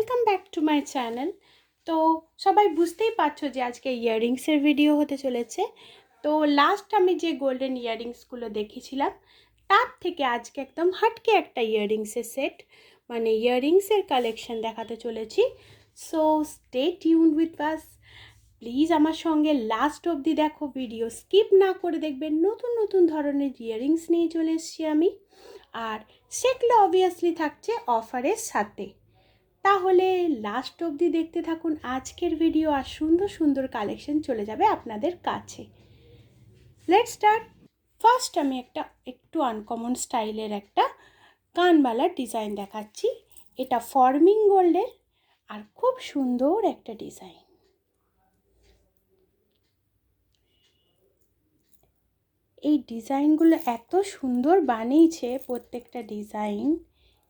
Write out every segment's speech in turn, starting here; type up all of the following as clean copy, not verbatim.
Welcome back to my channel. তো সবাই বুঝতেই পারছো যে আজকে ইয়াররিংসের ভিডিও হতে চলেছে। তো লাস্ট আমি যে গোল্ডেন ইয়াররিংসগুলো দেখেছিলাম তার থেকে আজকে একদম হাটকে একটা ইয়াররিংসের সেট মানে ইয়াররিংসের কালেকশন দেখাতে চলেছি। So stay tuned with us. Please আমার সঙ্গে লাস্ট অবধি দেখো, ভিডিও স্কিপ না করে দেখবেন। নতুন নতুন ধরনের ইয়াররিংস নিয়ে চলে এসেছি আমি, আর সেগুলো অবভিয়াসলি থাকছে অফারের সাথে। তাহলে লাস্ট অবধি দেখতে থাকুন আজকের ভিডিও, আর সুন্দর সুন্দর কালেকশন চলে যাবে আপনাদের কাছে। Let's start. ফার্স্ট আমি একটু আনকমন স্টাইলের একটা কানবালার ডিজাইন দেখাচ্ছি। এটা ফর্মিং গোল্ডের আর খুব সুন্দর একটা ডিজাইন। এই ডিজাইনগুলো এত সুন্দর বানিয়েছে, প্রত্যেকটা ডিজাইন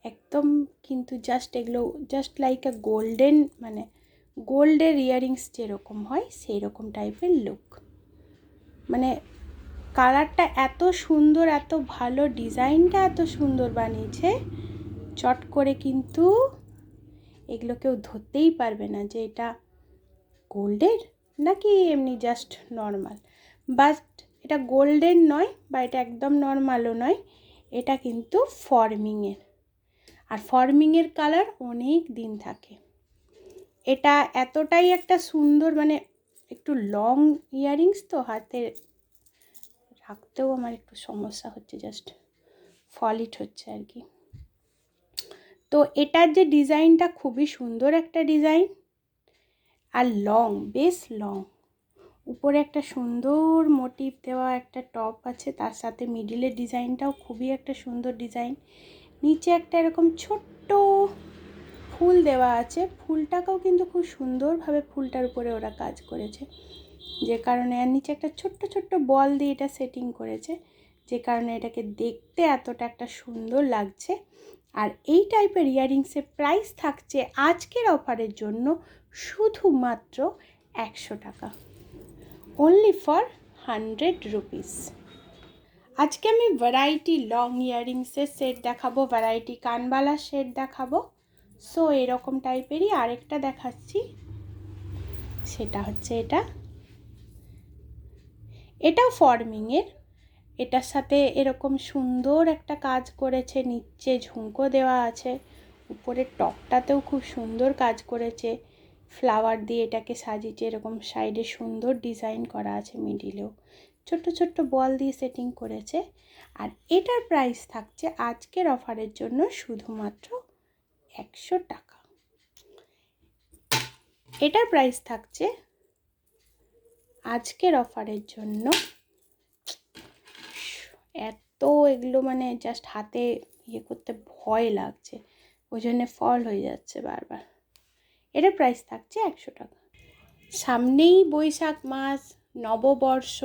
একদম কিন্তু এগুলো জাস্ট লাইক আ গোল্ডেন, মানে গোল্ডের ইয়াররিংস যেরকম হয় সেই রকম টাইপের লুক। মানে কালারটা এত সুন্দর, এত ভালো, ডিজাইনটা এত সুন্দর বানিয়েছে, চট করে কিন্তু এগুলো কেউ ধরতেই পারবে না যে এটা গোল্ডের নাকি এমনি জাস্ট নর্মাল। বাট এটা গোল্ডেন নয় বা এটা একদম নর্মালও নয়, এটা কিন্তু ফর্মিংয়ের। আর ফর্মিংয়ের কালার অনেক দিন থাকে। এটা এতটাই একটা সুন্দর, মানে একটু লং ইয়াররিংস তো হাতে রাখতেও আমার একটু সমস্যা হচ্ছে, জাস্ট ফল ইট হচ্ছে আর কি। তো এটার যে ডিজাইনটা খুবই সুন্দর একটা ডিজাইন, আর লং, বেশ লং। উপরে একটা সুন্দর মোটিভ দেওয়া একটা টপ আছে, তার সাথে মিডিলের ডিজাইনটাও খুবই একটা সুন্দর ডিজাইন। নিচে একটা এরকম ছোট্ট ফুল দেওয়া আছে, ফুলটাকেও কিন্তু খুব সুন্দরভাবে ফুলটার উপরে ওরা কাজ করেছে, যে কারণে আর নিচে একটা ছোট্ট ছোট্ট বল দিয়ে এটা সেটিং করেছে, যে কারণে এটাকে দেখতে এতটা একটা সুন্দর লাগছে। আর এই টাইপের ইয়াররিংসের প্রাইস থাকছে আজকের অফারের জন্য শুধুমাত্র 100 টাকা, অনলি ফর 100 রুপিস। আজকে আমি ভ্যারাইটি লং ইয়াররিংসের সেট দেখাবো, ভ্যারাইটি কানবালা সেট দেখাবো। সো এরকম টাইপেরই আরেকটা দেখাচ্ছি, সেটা হচ্ছে এটাও ফর্মিংয়ের। এটার সাথে এরকম সুন্দর একটা কাজ করেছে, নিচে ঝুমকো দেওয়া আছে, উপরের টপটাতেও খুব সুন্দর কাজ করেছে, ফ্লাওয়ার দিয়ে এটাকে সাজিয়েছে, এরকম সাইডে সুন্দর ডিজাইন করা আছে, মিডিলেও ছোট্ট ছোট্ট বল দিয়ে সেটিং করেছে। আর এটার প্রাইস থাকছে আজকের অফারের জন্য শুধুমাত্র 100 টাকা। এটার প্রাইস থাকছে আজকের অফারের জন্য এত, এগুলো মানে জাস্ট হাতে ইয়ে করতে ভয় লাগছে, ওই জন্যে ফল হয়ে যাচ্ছে বারবার। এটার প্রাইস থাকছে 100 টাকা। সামনেই বৈশাখ মাস, নববর্ষ।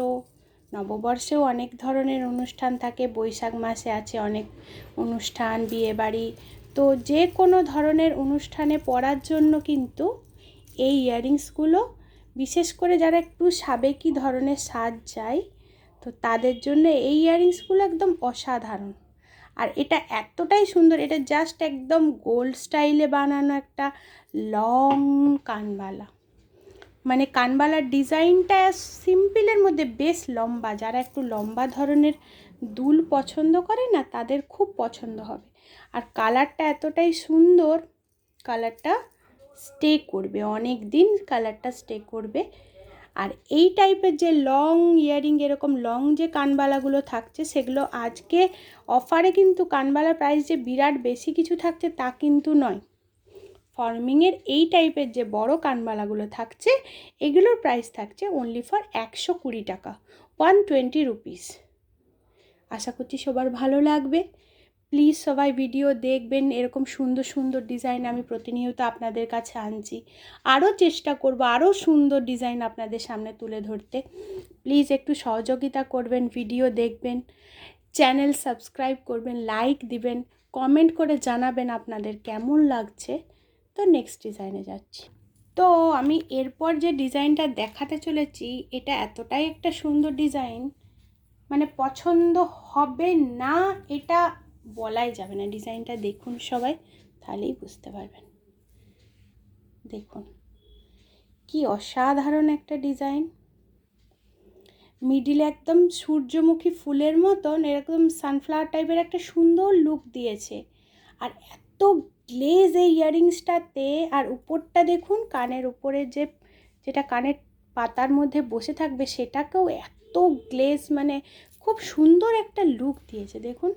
নববর্ষেও অনেক ধরনের অনুষ্ঠান থাকে, বৈশাখ মাসে আছে অনেক অনুষ্ঠান, বিয়েবাড়ি। তো যে কোনো ধরনের অনুষ্ঠানে পরার জন্য কিন্তু এই ইয়াররিংসগুলো, বিশেষ করে যারা একটু সাবেকি ধরনের সাজ যায়, তো তাদের জন্য এই ইয়াররিংসগুলো একদম অসাধারণ। আর এটা এতটাই সুন্দর, এটা জাস্ট একদম গোল্ড স্টাইলে বানানো একটা লং কানবালা। মানে কানবালার ডিজাইনটা সিম্পলের মধ্যে বেশ লম্বা, যারা একটু লম্বা ধরনের দুল পছন্দ করে না, তাদের খুব পছন্দ হবে। আর কালারটা এতটাই সুন্দর, কালারটা স্টে করবে অনেক দিন, কালারটা স্টে করবে। আর এই টাইপের যে লং ইয়াররিং, এরকম লং যে কানবালাগুলো থাকছে, সেগুলো আজকে অফারে কিন্তু কানবালার প্রাইস যে বিরাট বেশি কিছু থাকছে তা কিন্তু নয়। ফর্মিংয়ের এই টাইপের যে বড় কানবালাগুলো থাকছে, এগুলোর প্রাইস থাকছে অনলি ফর 120 টাকা, 120 রুপিস। আশা করছি সবার ভালো লাগবে। প্লিজ সবাই ভিডিও দেখবেন, এরকম সুন্দর সুন্দর ডিজাইন আমি প্রতিনিয়ত আপনাদের কাছে আনছি, আরও চেষ্টা করব আরও সুন্দর ডিজাইন আপনাদের সামনে তুলে ধরতে। প্লিজ একটু সহযোগিতা করবেন, ভিডিও দেখবেন, চ্যানেল সাবস্ক্রাইব করবেন, লাইক দিবেন, কমেন্ট করে জানাবেন আপনাদের কেমন লাগছে। তো নেক্সট ডিজাইনে যাচ্ছি। তো আমি এরপর যে ডিজাইনটা দেখাতে চলেছি, এটা এতটাই একটা সুন্দর ডিজাইন, মানে পছন্দ হবে না এটা বলাই যাবে না। ডিজাইনটা দেখুন সবাই, তাহলেই বুঝতে পারবেন। দেখুন কি অসাধারণ একটা ডিজাইন, মিডিলে একদম সূর্যমুখী ফুলের মতন এরকম সানফ্লাওয়ার টাইপের একটা সুন্দর লুক দিয়েছে। আর এত গ্লেজ এই ইয়াররিংসটাতে, আর উপরটা দেখুন কানের উপরে যেটা কানের পাতার মধ্যে বসে থাকবে সেটাকেও এত গ্লেজ, মানে খুব সুন্দর একটা লুক দিয়েছে। দেখুন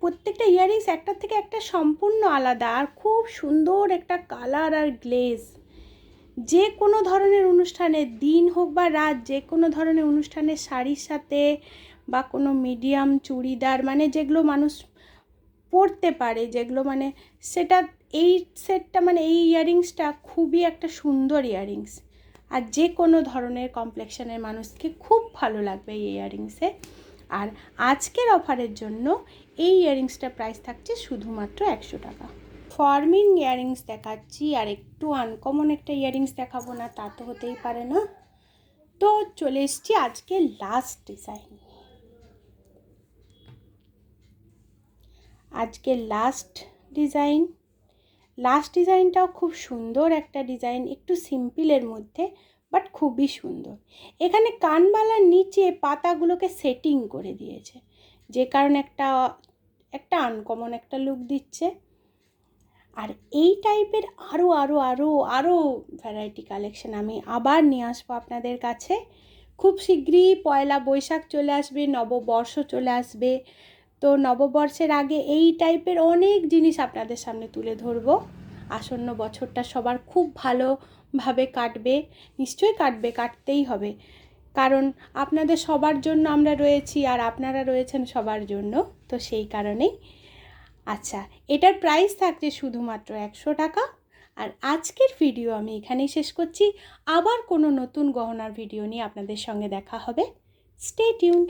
প্রত্যেকটা ইয়াররিংস একটার থেকে একটা সম্পূর্ণ আলাদা, আর খুব সুন্দর একটা কালার আর গ্লেজ। যে কোনো ধরনের অনুষ্ঠানে, দিন হোক বা রাত, যে কোনো ধরনের অনুষ্ঠানে শাড়ির সাথে বা কোনো মিডিয়াম চুড়িদার, মানে যেগুলো মানুষ পরতে পারে, যেগুলো মানে সেটা, এই সেটটা মানে এই ইয়াররিংসটা খুবই একটা সুন্দর ইয়াররিংস। আর যে কোনো ধরনের কমপ্লেক্সনের মানুষকে খুব ভালো লাগবে এই ইয়াররিংসে। আর আজকের অফারের জন্য এই ইয়াররিংসটার প্রাইস থাকছে শুধুমাত্র 100 টাকা। ফর্মিং ইয়াররিংস দেখাচ্ছি, আর একটু আনকমন একটা ইয়াররিংস দেখাবো না তা তো হতেই পারে না। তো চলে এসছি আজকে লাস্ট ডিজাইন। আজকের লাস্ট ডিজাইনটাও খুব সুন্দর একটা ডিজাইন, একটু সিম্পলের মধ্যে বাট খুবই সুন্দর। এখানে কানবালার নিচে পাতাগুলোকে সেটিং করে দিয়েছে, যে কারণে একটা আনকমন একটা লুক দিচ্ছে। আর এই টাইপের আরও ভ্যারাইটি কালেকশন আমি আবার নিয়ে আসবো আপনাদের কাছে। খুব শীঘ্রই পয়লা বৈশাখ চলে আসবে, নববর্ষ চলে আসবে। তো নববর্ষের আগে এই টাইপের অনেক জিনিস আপনাদের সামনে তুলে ধরবো। আসন্ন বছরটা সবার খুব ভালোভাবে কাটবে, নিশ্চয়ই কাটতেই হবে, কারণ আপনাদের সবার জন্য আমরা রয়েছি আর আপনারা রয়েছেন সবার জন্য। তো সেই কারণেই আচ্ছা, এটার প্রাইস থাকছে শুধুমাত্র 100 টাকা। আর আজকের ভিডিও আমি এখানেই শেষ করছি। আবার কোনো নতুন গহনার ভিডিও নিয়ে আপনাদের সঙ্গে দেখা হবে। Stay tuned.